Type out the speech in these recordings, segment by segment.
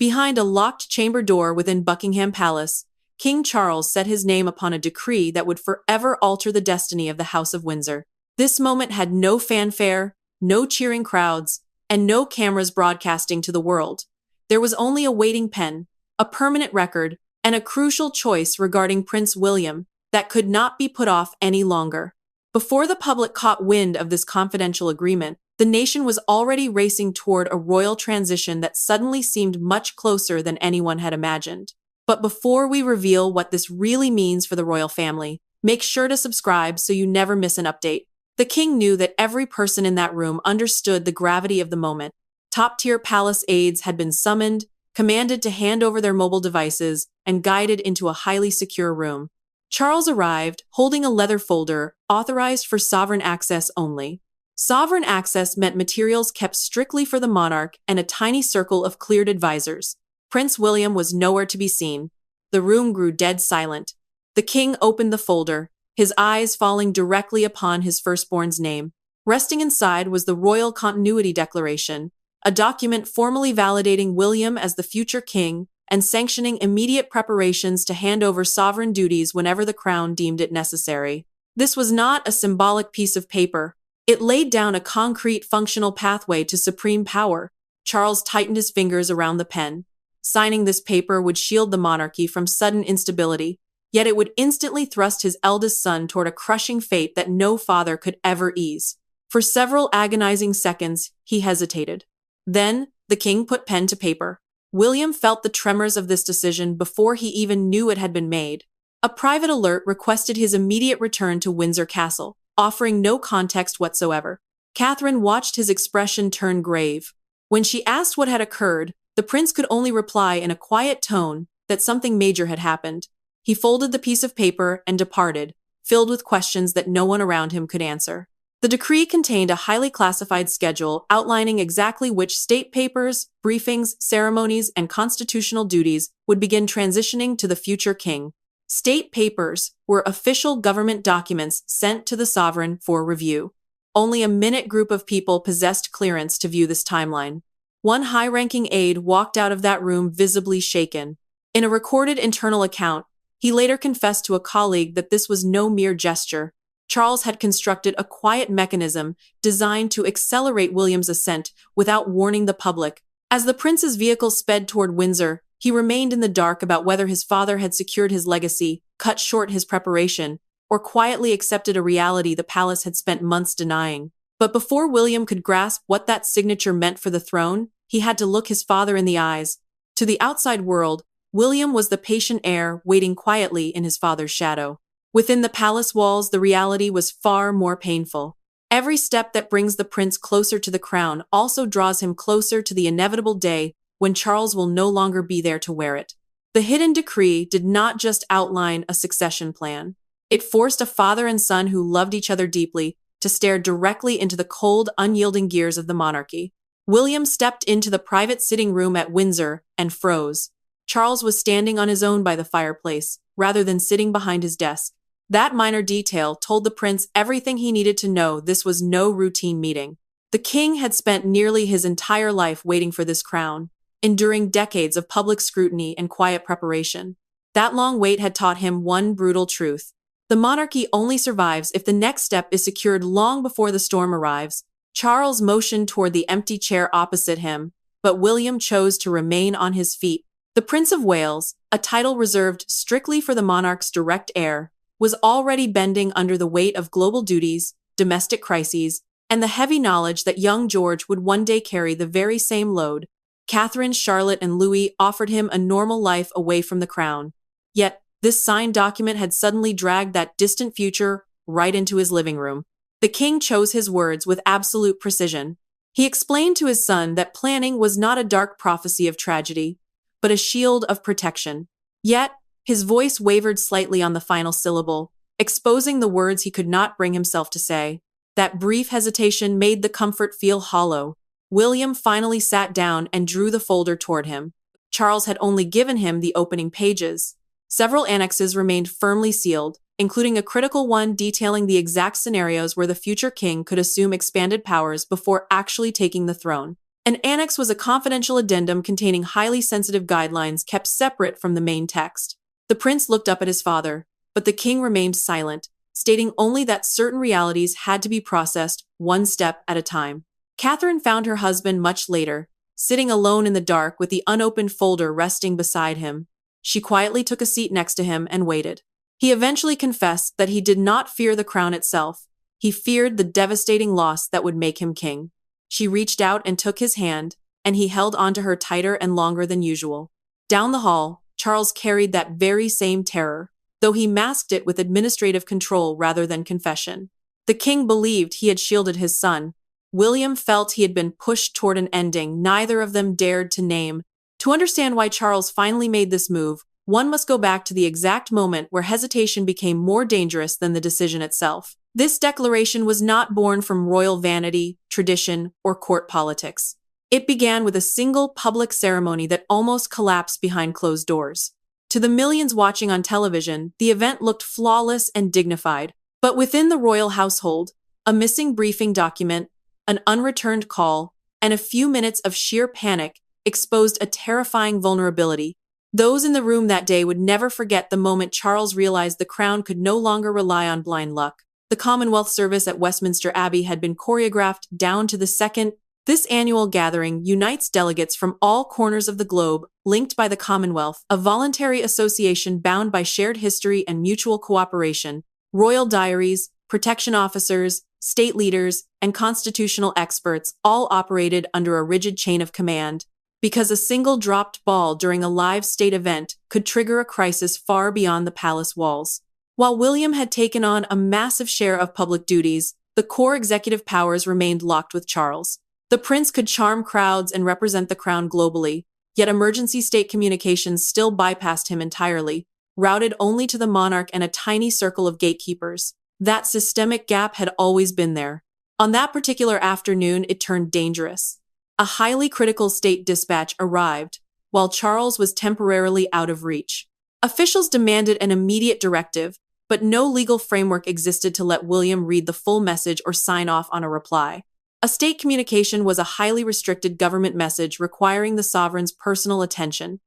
Behind a locked chamber door within Buckingham Palace, King Charles set his name upon a decree that would forever alter the destiny of the House of Windsor. This moment had no fanfare, no cheering crowds, and no cameras broadcasting to the world. There was only a waiting pen, a permanent record, and a crucial choice regarding Prince William that could not be put off any longer. Before the public caught wind of this confidential agreement, the nation was already racing toward a royal transition that suddenly seemed much closer than anyone had imagined. But before we reveal what this really means for the royal family, make sure to subscribe so you never miss an update. The king knew that every person in that room understood the gravity of the moment. Top-tier palace aides had been summoned, commanded to hand over their mobile devices, and guided into a highly secure room. Charles arrived, holding a leather folder, authorized for sovereign access only. Sovereign access meant materials kept strictly for the monarch and a tiny circle of cleared advisors. Prince William was nowhere to be seen. The room grew dead silent. The king opened the folder, his eyes falling directly upon his firstborn's name. Resting inside was the Royal Continuity Declaration, a document formally validating William as the future king and sanctioning immediate preparations to hand over sovereign duties whenever the crown deemed it necessary. This was not a symbolic piece of paper. It laid down a concrete, functional pathway to supreme power. Charles tightened his fingers around the pen. Signing this paper would shield the monarchy from sudden instability, yet it would instantly thrust his eldest son toward a crushing fate that no father could ever ease. For several agonizing seconds, he hesitated. Then, the king put pen to paper. William felt the tremors of this decision before he even knew it had been made. A private alert requested his immediate return to Windsor Castle, offering no context whatsoever. Catherine watched his expression turn grave. When she asked what had occurred, the prince could only reply in a quiet tone that something major had happened. He folded the piece of paper and departed, filled with questions that no one around him could answer. The decree contained a highly classified schedule outlining exactly which state papers, briefings, ceremonies, and constitutional duties would begin transitioning to the future king. State papers were official government documents sent to the sovereign for review. Only a minute group of people possessed clearance to view this timeline. One high-ranking aide walked out of that room visibly shaken. In a recorded internal account, he later confessed to a colleague that this was no mere gesture. Charles had constructed a quiet mechanism designed to accelerate William's ascent without warning the public. As the prince's vehicle sped toward Windsor, he remained in the dark about whether his father had secured his legacy, cut short his preparation, or quietly accepted a reality the palace had spent months denying. But before William could grasp what that signature meant for the throne, he had to look his father in the eyes. To the outside world, William was the patient heir waiting quietly in his father's shadow. Within the palace walls, the reality was far more painful. Every step that brings the prince closer to the crown also draws him closer to the inevitable day when Charles will no longer be there to wear it. The hidden decree did not just outline a succession plan. It forced a father and son who loved each other deeply to stare directly into the cold, unyielding gears of the monarchy. William stepped into the private sitting room at Windsor and froze. Charles was standing on his own by the fireplace, rather than sitting behind his desk. That minor detail told the prince everything he needed to know. This was no routine meeting. The king had spent nearly his entire life waiting for this crown, enduring decades of public scrutiny and quiet preparation. That long wait had taught him one brutal truth. The monarchy only survives if the next step is secured long before the storm arrives. Charles motioned toward the empty chair opposite him, but William chose to remain on his feet. The Prince of Wales, a title reserved strictly for the monarch's direct heir, was already bending under the weight of global duties, domestic crises, and the heavy knowledge that young George would one day carry the very same load. Catherine, Charlotte, and Louis offered him a normal life away from the crown. Yet, this signed document had suddenly dragged that distant future right into his living room. The king chose his words with absolute precision. He explained to his son that planning was not a dark prophecy of tragedy, but a shield of protection. Yet, his voice wavered slightly on the final syllable, exposing the words he could not bring himself to say. That brief hesitation made the comfort feel hollow. William finally sat down and drew the folder toward him. Charles had only given him the opening pages. Several annexes remained firmly sealed, including a critical one detailing the exact scenarios where the future king could assume expanded powers before actually taking the throne. An annex was a confidential addendum containing highly sensitive guidelines kept separate from the main text. The prince looked up at his father, but the king remained silent, stating only that certain realities had to be processed one step at a time. Catherine found her husband much later, sitting alone in the dark with the unopened folder resting beside him. She quietly took a seat next to him and waited. He eventually confessed that he did not fear the crown itself. He feared the devastating loss that would make him king. She reached out and took his hand, and he held onto her tighter and longer than usual. Down the hall, Charles carried that very same terror, though he masked it with administrative control rather than confession. The king believed he had shielded his son. William felt he had been pushed toward an ending neither of them dared to name. To understand why Charles finally made this move, one must go back to the exact moment where hesitation became more dangerous than the decision itself. This declaration was not born from royal vanity, tradition, or court politics. It began with a single public ceremony that almost collapsed behind closed doors. To the millions watching on television, the event looked flawless and dignified. But within the royal household, a missing briefing document, an unreturned call, and a few minutes of sheer panic exposed a terrifying vulnerability. Those in the room that day would never forget the moment Charles realized the crown could no longer rely on blind luck. The Commonwealth service at Westminster Abbey had been choreographed down to the second. This annual gathering unites delegates from all corners of the globe, linked by the Commonwealth, a voluntary association bound by shared history and mutual cooperation. Royal diaries, protection officers, state leaders, and constitutional experts all operated under a rigid chain of command, because a single dropped ball during a live state event could trigger a crisis far beyond the palace walls. While William had taken on a massive share of public duties, the core executive powers remained locked with Charles. The prince could charm crowds and represent the crown globally, yet emergency state communications still bypassed him entirely, routed only to the monarch and a tiny circle of gatekeepers. That systemic gap had always been there. On that particular afternoon, it turned dangerous. A highly critical state dispatch arrived, while Charles was temporarily out of reach. Officials demanded an immediate directive, but no legal framework existed to let William read the full message or sign off on a reply. A state communication was a highly restricted government message requiring the sovereign's personal attention,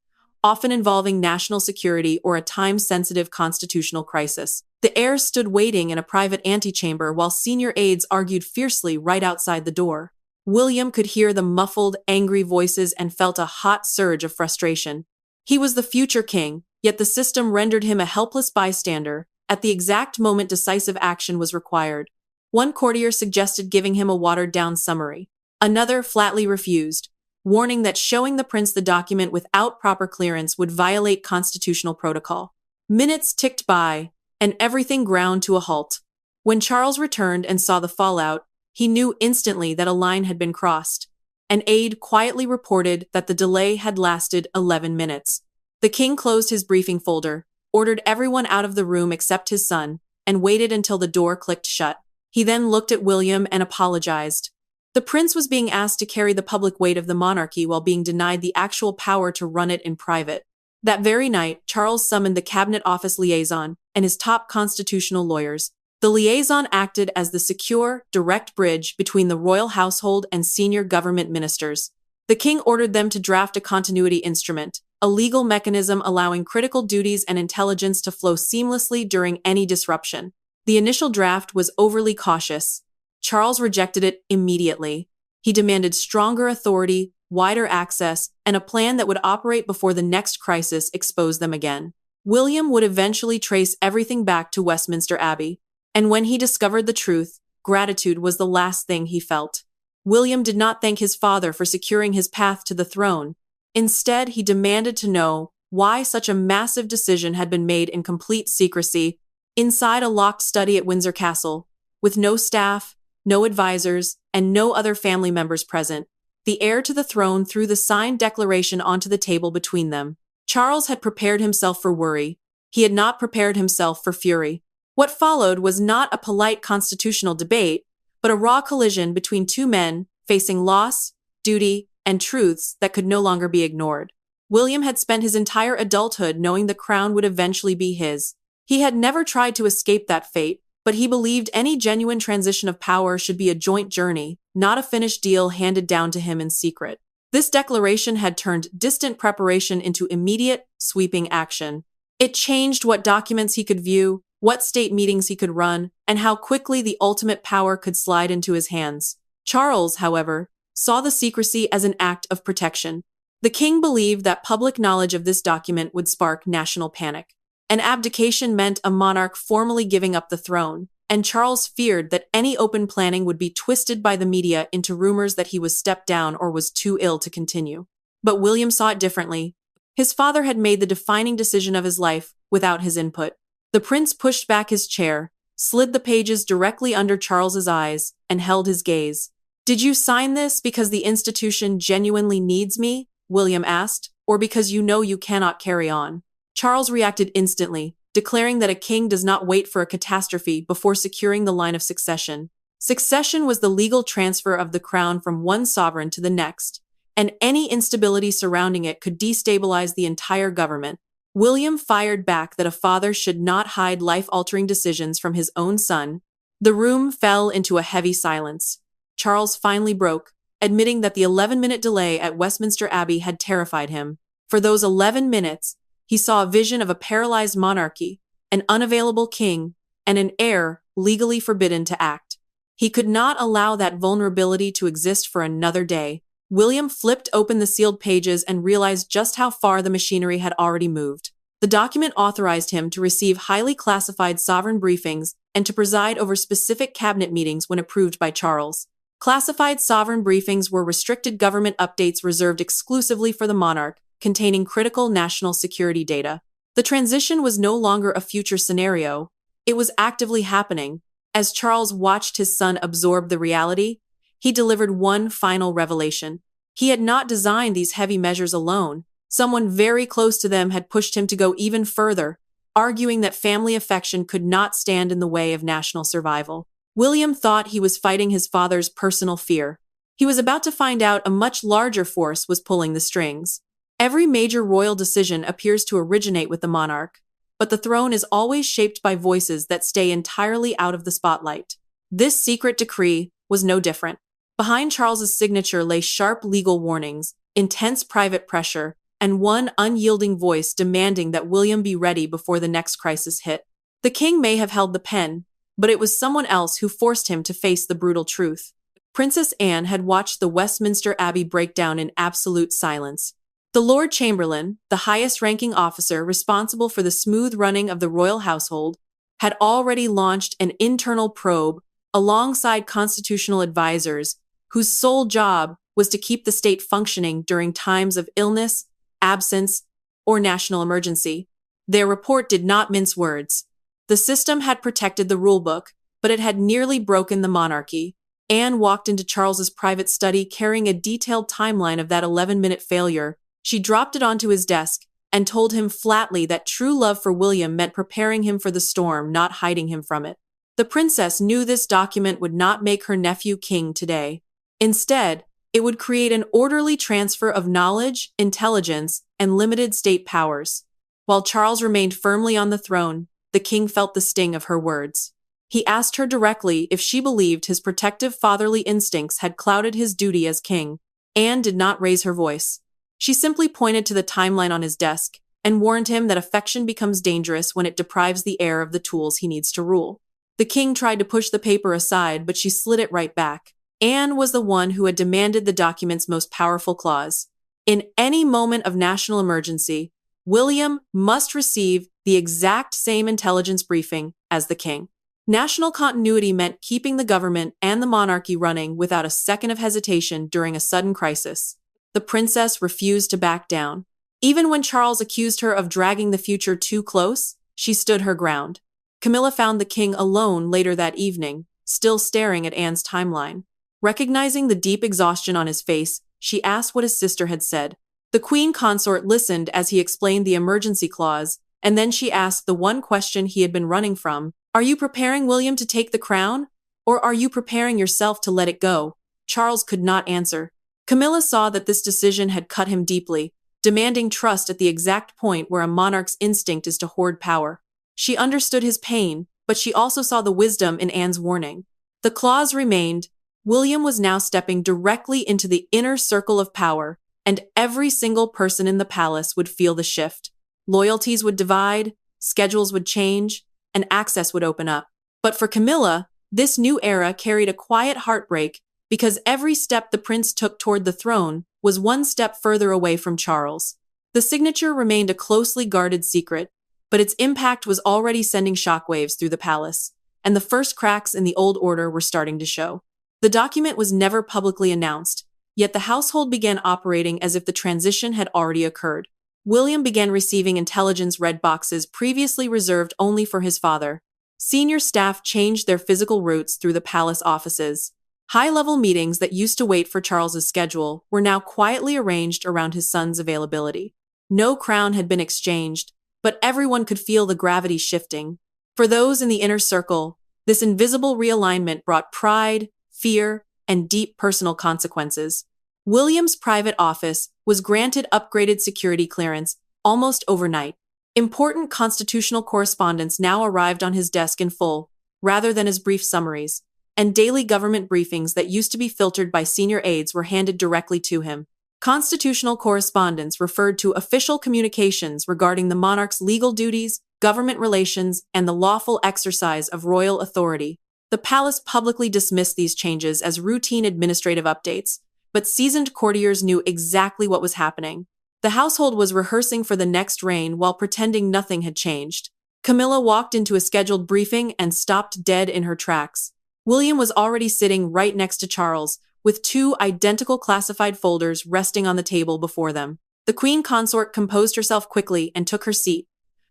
often involving national security or a time-sensitive constitutional crisis. The heirs stood waiting in a private antechamber while senior aides argued fiercely right outside the door. William could hear the muffled, angry voices and felt a hot surge of frustration. He was the future king, yet the system rendered him a helpless bystander. At the exact moment decisive action was required. One courtier suggested giving him a watered-down summary. Another flatly refused, warning that showing the prince the document without proper clearance would violate constitutional protocol. Minutes ticked by, and everything ground to a halt. When Charles returned and saw the fallout, he knew instantly that a line had been crossed. An aide quietly reported that the delay had lasted 11 minutes. The king closed his briefing folder, ordered everyone out of the room except his son, and waited until the door clicked shut. He then looked at William and apologized. The prince was being asked to carry the public weight of the monarchy while being denied the actual power to run it in private. That very night, Charles summoned the Cabinet Office liaison and his top constitutional lawyers. The liaison acted as the secure, direct bridge between the royal household and senior government ministers. The king ordered them to draft a continuity instrument, a legal mechanism allowing critical duties and intelligence to flow seamlessly during any disruption. The initial draft was overly cautious. Charles rejected it immediately. He demanded stronger authority, wider access, and a plan that would operate before the next crisis exposed them again. William would eventually trace everything back to Westminster Abbey. And when he discovered the truth, gratitude was the last thing he felt. William did not thank his father for securing his path to the throne. Instead, he demanded to know why such a massive decision had been made in complete secrecy, inside a locked study at Windsor Castle, with no staff, no advisors, and no other family members present. The heir to the throne threw the signed declaration onto the table between them. Charles had prepared himself for worry. He had not prepared himself for fury. What followed was not a polite constitutional debate, but a raw collision between two men facing loss, duty, and truths that could no longer be ignored. William had spent his entire adulthood knowing the crown would eventually be his. He had never tried to escape that fate, but he believed any genuine transition of power should be a joint journey, not a finished deal handed down to him in secret. This declaration had turned distant preparation into immediate, sweeping action. It changed what documents he could view, what state meetings he could run, and how quickly the ultimate power could slide into his hands. Charles, however, saw the secrecy as an act of protection. The king believed that public knowledge of this document would spark national panic. An abdication meant a monarch formally giving up the throne, and Charles feared that any open planning would be twisted by the media into rumors that he was stepped down or was too ill to continue. But William saw it differently. His father had made the defining decision of his life without his input. The prince pushed back his chair, slid the pages directly under Charles's eyes, and held his gaze. "Did you sign this because the institution genuinely needs me?" William asked, "or because you know you cannot carry on?" Charles reacted instantly, declaring that a king does not wait for a catastrophe before securing the line of succession. Succession was the legal transfer of the crown from one sovereign to the next, and any instability surrounding it could destabilize the entire government. William fired back that a father should not hide life-altering decisions from his own son. The room fell into a heavy silence. Charles finally broke, admitting that the 11-minute delay at Westminster Abbey had terrified him. For those 11 minutes, he saw a vision of a paralyzed monarchy, an unavailable king, and an heir legally forbidden to act. He could not allow that vulnerability to exist for another day. William flipped open the sealed pages and realized just how far the machinery had already moved. The document authorized him to receive highly classified sovereign briefings and to preside over specific cabinet meetings when approved by Charles. Classified sovereign briefings were restricted government updates reserved exclusively for the monarch, containing critical national security data. The transition was no longer a future scenario. It was actively happening. As Charles watched his son absorb the reality, he delivered one final revelation. He had not designed these heavy measures alone. Someone very close to them had pushed him to go even further, arguing that family affection could not stand in the way of national survival. William thought he was fighting his father's personal fear. He was about to find out a much larger force was pulling the strings. Every major royal decision appears to originate with the monarch, but the throne is always shaped by voices that stay entirely out of the spotlight. This secret decree was no different. Behind Charles's signature lay sharp legal warnings, intense private pressure, and one unyielding voice demanding that William be ready before the next crisis hit. The king may have held the pen, but it was someone else who forced him to face the brutal truth. Princess Anne had watched the Westminster Abbey break down in absolute silence. The Lord Chamberlain, the highest-ranking officer responsible for the smooth running of the royal household, had already launched an internal probe alongside constitutional advisors whose sole job was to keep the state functioning during times of illness, absence, or national emergency. Their report did not mince words. The system had protected the rulebook, but it had nearly broken the monarchy. Anne walked into Charles's private study carrying a detailed timeline of that 11-minute failure. She dropped it onto his desk and told him flatly that true love for William meant preparing him for the storm, not hiding him from it. The princess knew this document would not make her nephew king today. Instead, it would create an orderly transfer of knowledge, intelligence, and limited state powers. While Charles remained firmly on the throne, the king felt the sting of her words. He asked her directly if she believed his protective fatherly instincts had clouded his duty as king. Anne did not raise her voice. She simply pointed to the timeline on his desk and warned him that affection becomes dangerous when it deprives the heir of the tools he needs to rule. The king tried to push the paper aside, but she slid it right back. Anne was the one who had demanded the document's most powerful clause. In any moment of national emergency, William must receive the exact same intelligence briefing as the king. National continuity meant keeping the government and the monarchy running without a second of hesitation during a sudden crisis. The princess refused to back down. Even when Charles accused her of dragging the future too close, she stood her ground. Camilla found the king alone later that evening, still staring at Anne's timeline. Recognizing the deep exhaustion on his face, she asked what his sister had said. The queen consort listened as he explained the emergency clause, and then she asked the one question he had been running from. "Are you preparing William to take the crown? Or are you preparing yourself to let it go?" Charles could not answer. Camilla saw that this decision had cut him deeply, demanding trust at the exact point where a monarch's instinct is to hoard power. She understood his pain, but she also saw the wisdom in Anne's warning. The clause remained. William was now stepping directly into the inner circle of power, and every single person in the palace would feel the shift. Loyalties would divide, schedules would change, and access would open up. But for Camilla, this new era carried a quiet heartbreak because every step the prince took toward the throne was one step further away from Charles. The signature remained a closely guarded secret, but its impact was already sending shockwaves through the palace, and the first cracks in the old order were starting to show. The document was never publicly announced, yet the household began operating as if the transition had already occurred. William began receiving intelligence red boxes previously reserved only for his father. Senior staff changed their physical routes through the palace offices. High-level meetings that used to wait for Charles's schedule were now quietly arranged around his son's availability. No crown had been exchanged, but everyone could feel the gravity shifting. For those in the inner circle, this invisible realignment brought pride, fear, and deep personal consequences. William's private office was granted upgraded security clearance almost overnight. Important constitutional correspondence now arrived on his desk in full, rather than as brief summaries, and daily government briefings that used to be filtered by senior aides were handed directly to him. Constitutional correspondence referred to official communications regarding the monarch's legal duties, government relations, and the lawful exercise of royal authority. The palace publicly dismissed these changes as routine administrative updates, but seasoned courtiers knew exactly what was happening. The household was rehearsing for the next reign while pretending nothing had changed. Camilla walked into a scheduled briefing and stopped dead in her tracks. William was already sitting right next to Charles, with two identical classified folders resting on the table before them. The queen consort composed herself quickly and took her seat,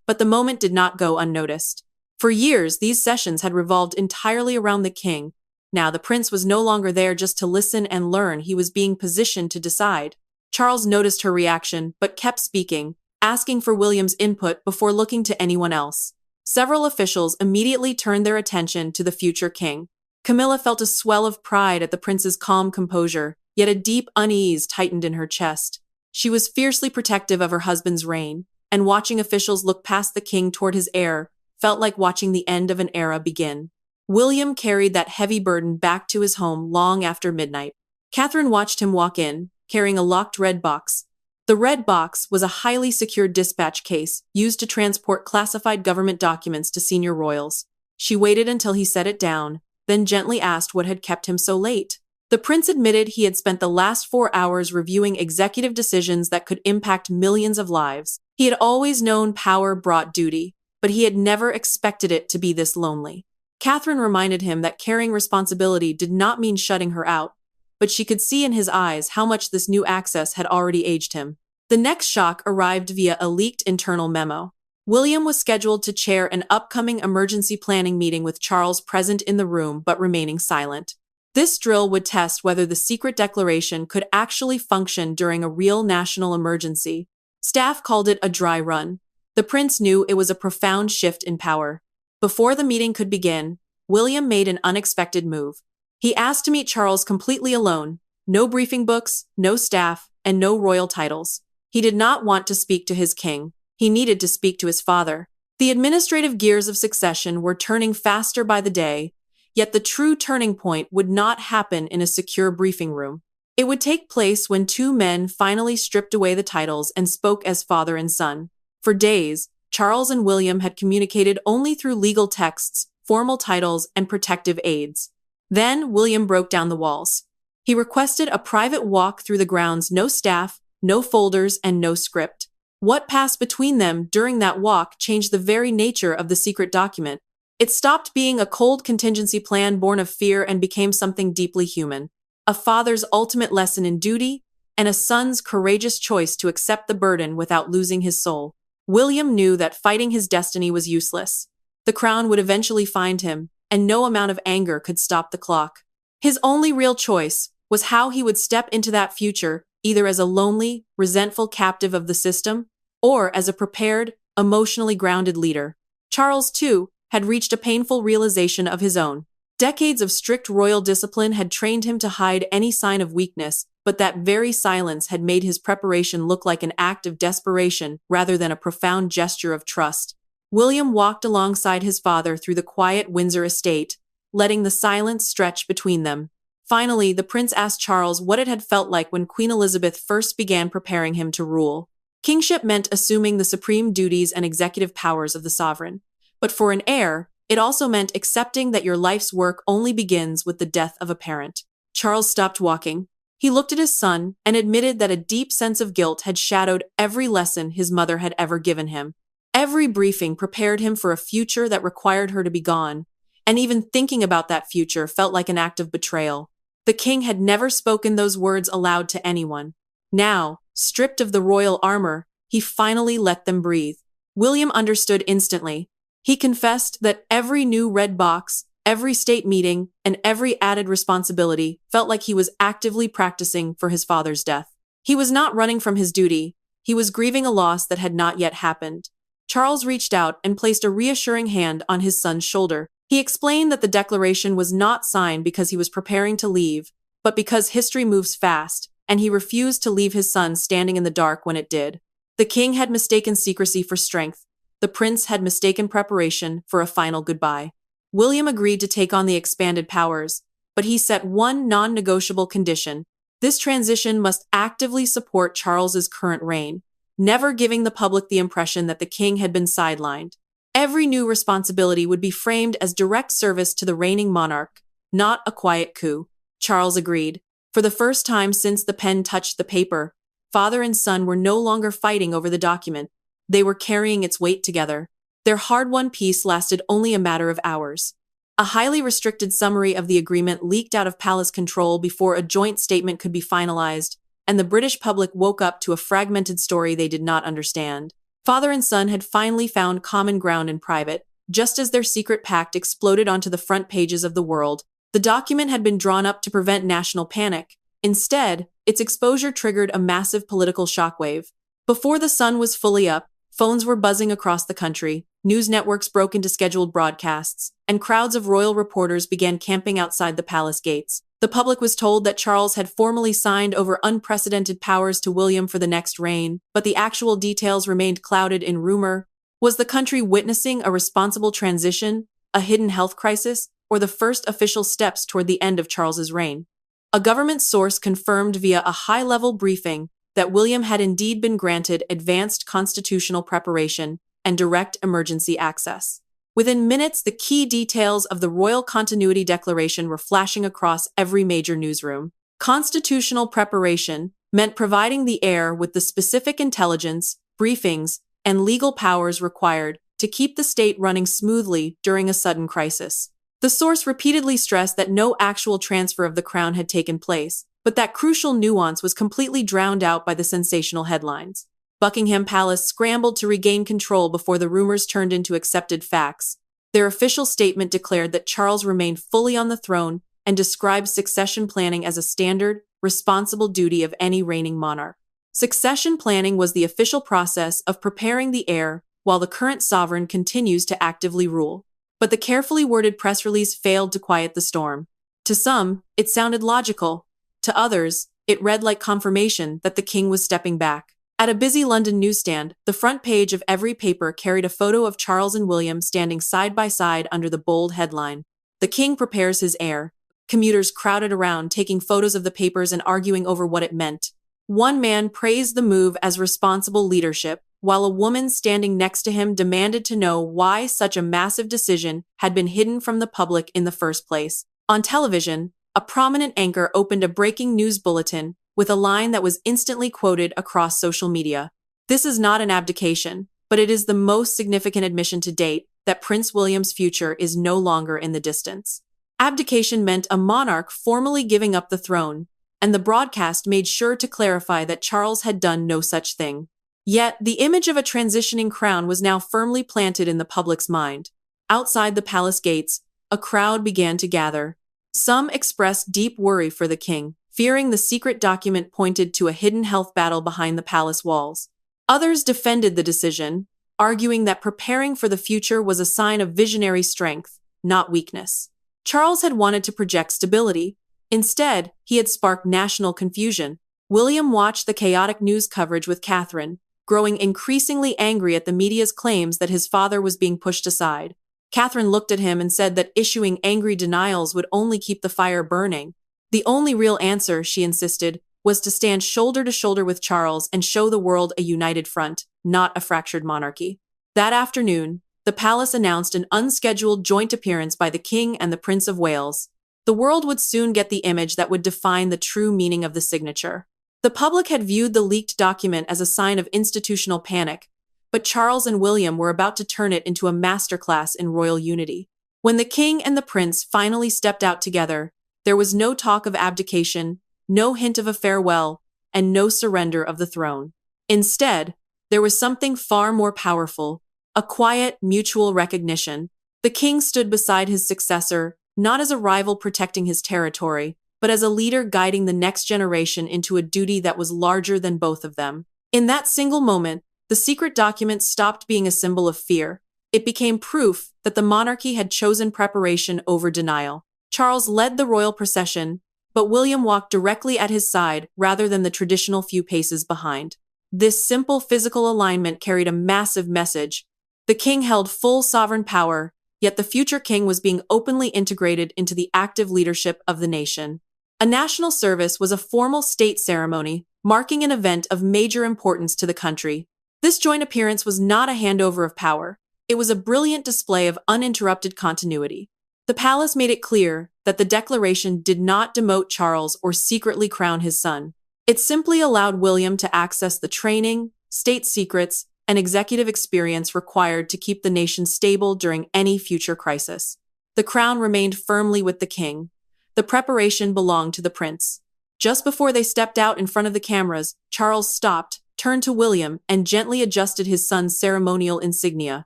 but the moment did not go unnoticed. For years, these sessions had revolved entirely around the king. Now the prince was no longer there just to listen and learn, he was being positioned to decide. Charles noticed her reaction, but kept speaking, asking for William's input before looking to anyone else. Several officials immediately turned their attention to the future king. Camilla felt a swell of pride at the prince's calm composure, yet a deep unease tightened in her chest. She was fiercely protective of her husband's reign, and watching officials look past the king toward his heir felt like watching the end of an era begin. William carried that heavy burden back to his home long after midnight. Catherine watched him walk in, carrying a locked red box. The red box was a highly secured dispatch case used to transport classified government documents to senior royals. She waited until he set it down, then gently asked what had kept him so late. The prince admitted he had spent the last 4 hours reviewing executive decisions that could impact millions of lives. He had always known power brought duty, but he had never expected it to be this lonely. Catherine reminded him that carrying responsibility did not mean shutting her out, but she could see in his eyes how much this new access had already aged him. The next shock arrived via a leaked internal memo. William was scheduled to chair an upcoming emergency planning meeting with Charles present in the room but remaining silent. This drill would test whether the secret declaration could actually function during a real national emergency. Staff called it a dry run. The prince knew it was a profound shift in power. Before the meeting could begin, William made an unexpected move. He asked to meet Charles completely alone. No briefing books, no staff, and no royal titles. He did not want to speak to his king. He needed to speak to his father. The administrative gears of succession were turning faster by the day, yet the true turning point would not happen in a secure briefing room. It would take place when two men finally stripped away the titles and spoke as father and son. For days, Charles and William had communicated only through legal texts, formal titles, and protective aids. Then William broke down the walls. He requested a private walk through the grounds, no staff, no folders, and no script. What passed between them during that walk changed the very nature of the secret document. It stopped being a cold contingency plan born of fear and became something deeply human. A father's ultimate lesson in duty, and a son's courageous choice to accept the burden without losing his soul. William knew that fighting his destiny was useless. The crown would eventually find him, and no amount of anger could stop the clock. His only real choice was how he would step into that future, either as a lonely, resentful captive of the system, or as a prepared, emotionally grounded leader. Charles, too, had reached a painful realization of his own. Decades of strict royal discipline had trained him to hide any sign of weakness, but that very silence had made his preparation look like an act of desperation rather than a profound gesture of trust. William walked alongside his father through the quiet Windsor estate, letting the silence stretch between them. Finally, the prince asked Charles what it had felt like when Queen Elizabeth first began preparing him to rule. Kingship meant assuming the supreme duties and executive powers of the sovereign. But for an heir, it also meant accepting that your life's work only begins with the death of a parent. Charles stopped walking. He looked at his son and admitted that a deep sense of guilt had shadowed every lesson his mother had ever given him. Every briefing prepared him for a future that required her to be gone, and even thinking about that future felt like an act of betrayal. The king had never spoken those words aloud to anyone. Now, stripped of the royal armor, he finally let them breathe. William understood instantly. He confessed that every new red box, every state meeting, and every added responsibility felt like he was actively practicing for his father's death. He was not running from his duty. He was grieving a loss that had not yet happened. Charles reached out and placed a reassuring hand on his son's shoulder. He explained that the declaration was not signed because he was preparing to leave, but because history moves fast, and he refused to leave his son standing in the dark when it did. The king had mistaken secrecy for strength. The prince had mistaken preparation for a final goodbye. William agreed to take on the expanded powers, but he set one non-negotiable condition. This transition must actively support Charles's current reign, never giving the public the impression that the king had been sidelined. Every new responsibility would be framed as direct service to the reigning monarch, not a quiet coup. Charles agreed. For the first time since the pen touched the paper, father and son were no longer fighting over the document. They were carrying its weight together. Their hard-won peace lasted only a matter of hours. A highly restricted summary of the agreement leaked out of palace control before a joint statement could be finalized, and the British public woke up to a fragmented story they did not understand. Father and son had finally found common ground in private. Just as their secret pact exploded onto the front pages of the world, the document had been drawn up to prevent national panic. Instead, its exposure triggered a massive political shockwave. Before the sun was fully up, phones were buzzing across the country, news networks broke into scheduled broadcasts, and crowds of royal reporters began camping outside the palace gates. The public was told that Charles had formally signed over unprecedented powers to William for the next reign, but the actual details remained clouded in rumor. Was the country witnessing a responsible transition, a hidden health crisis, or the first official steps toward the end of Charles's reign? A government source confirmed via a high-level briefing that William had indeed been granted advanced constitutional preparation and direct emergency access. Within minutes, the key details of the Royal Continuity Declaration were flashing across every major newsroom. Constitutional preparation meant providing the heir with the specific intelligence, briefings, and legal powers required to keep the state running smoothly during a sudden crisis. The source repeatedly stressed that no actual transfer of the crown had taken place, but that crucial nuance was completely drowned out by the sensational headlines. Buckingham Palace scrambled to regain control before the rumors turned into accepted facts. Their official statement declared that Charles remained fully on the throne and described succession planning as a standard, responsible duty of any reigning monarch. Succession planning was the official process of preparing the heir while the current sovereign continues to actively rule. But the carefully worded press release failed to quiet the storm. To some, it sounded logical. To others, it read like confirmation that the king was stepping back. At a busy London newsstand, the front page of every paper carried a photo of Charles and William standing side by side under the bold headline, "The King prepares his heir." Commuters crowded around, taking photos of the papers and arguing over what it meant. One man praised the move as responsible leadership, while a woman standing next to him demanded to know why such a massive decision had been hidden from the public in the first place. On television, a prominent anchor opened a breaking news bulletin with a line that was instantly quoted across social media. "This is not an abdication, but it is the most significant admission to date that Prince William's future is no longer in the distance." Abdication meant a monarch formally giving up the throne, and the broadcast made sure to clarify that Charles had done no such thing. Yet, the image of a transitioning crown was now firmly planted in the public's mind. Outside the palace gates, a crowd began to gather. Some expressed deep worry for the king, fearing the secret document pointed to a hidden health battle behind the palace walls. Others defended the decision, arguing that preparing for the future was a sign of visionary strength, not weakness. Charles had wanted to project stability. Instead, he had sparked national confusion. William watched the chaotic news coverage with Catherine, growing increasingly angry at the media's claims that his father was being pushed aside. Catherine looked at him and said that issuing angry denials would only keep the fire burning. The only real answer, she insisted, was to stand shoulder to shoulder with Charles and show the world a united front, not a fractured monarchy. That afternoon, the palace announced an unscheduled joint appearance by the King and the Prince of Wales. The world would soon get the image that would define the true meaning of the signature. The public had viewed the leaked document as a sign of institutional panic, but Charles and William were about to turn it into a masterclass in royal unity. When the King and the Prince finally stepped out together, there was no talk of abdication, no hint of a farewell, and no surrender of the throne. Instead, there was something far more powerful, a quiet, mutual recognition. The King stood beside his successor, not as a rival protecting his territory, but as a leader guiding the next generation into a duty that was larger than both of them. In that single moment, the secret document stopped being a symbol of fear. It became proof that the monarchy had chosen preparation over denial. Charles led the royal procession, but William walked directly at his side rather than the traditional few paces behind. This simple physical alignment carried a massive message. The king held full sovereign power, yet the future king was being openly integrated into the active leadership of the nation. A national service was a formal state ceremony, marking an event of major importance to the country. This joint appearance was not a handover of power. It was a brilliant display of uninterrupted continuity. The palace made it clear that the declaration did not demote Charles or secretly crown his son. It simply allowed William to access the training, state secrets, and executive experience required to keep the nation stable during any future crisis. The crown remained firmly with the king. The preparation belonged to the prince. Just before they stepped out in front of the cameras, Charles stopped, turned to William, and gently adjusted his son's ceremonial insignia.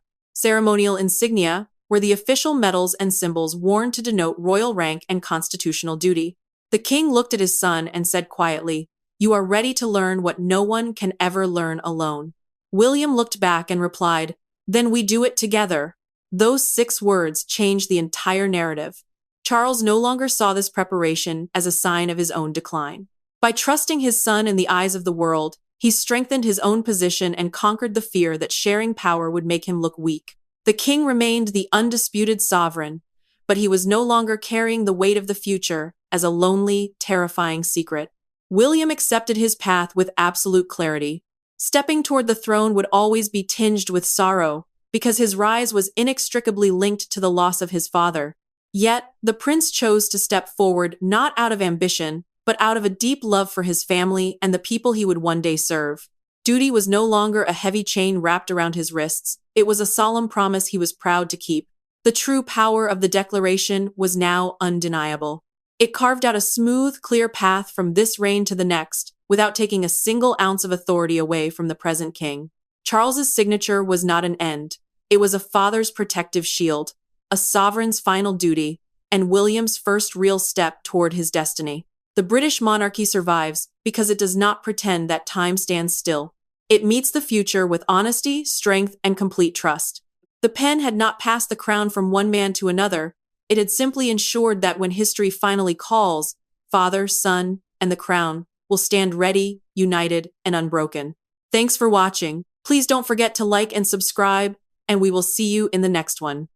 Ceremonial insignia were the official medals and symbols worn to denote royal rank and constitutional duty. The king looked at his son and said quietly, "You are ready to learn what no one can ever learn alone." William looked back and replied, "Then we do it together." Those 6 words changed the entire narrative. Charles no longer saw this preparation as a sign of his own decline. By trusting his son in the eyes of the world, he strengthened his own position and conquered the fear that sharing power would make him look weak. The king remained the undisputed sovereign, but he was no longer carrying the weight of the future as a lonely, terrifying secret. William accepted his path with absolute clarity. Stepping toward the throne would always be tinged with sorrow, because his rise was inextricably linked to the loss of his father. Yet, the prince chose to step forward not out of ambition, but out of a deep love for his family and the people he would one day serve. Duty was no longer a heavy chain wrapped around his wrists. It was a solemn promise he was proud to keep. The true power of the declaration was now undeniable. It carved out a smooth, clear path from this reign to the next, without taking a single ounce of authority away from the present king. Charles's signature was not an end. It was a father's protective shield, a sovereign's final duty, and William's first real step toward his destiny. The British monarchy survives because it does not pretend that time stands still. It meets the future with honesty, strength, and complete trust. The pen had not passed the crown from one man to another. It had simply ensured that when history finally calls, father, son, and the crown will stand ready, united, and unbroken. Thanks for watching. Please don't forget to like and subscribe, and we will see you in the next one.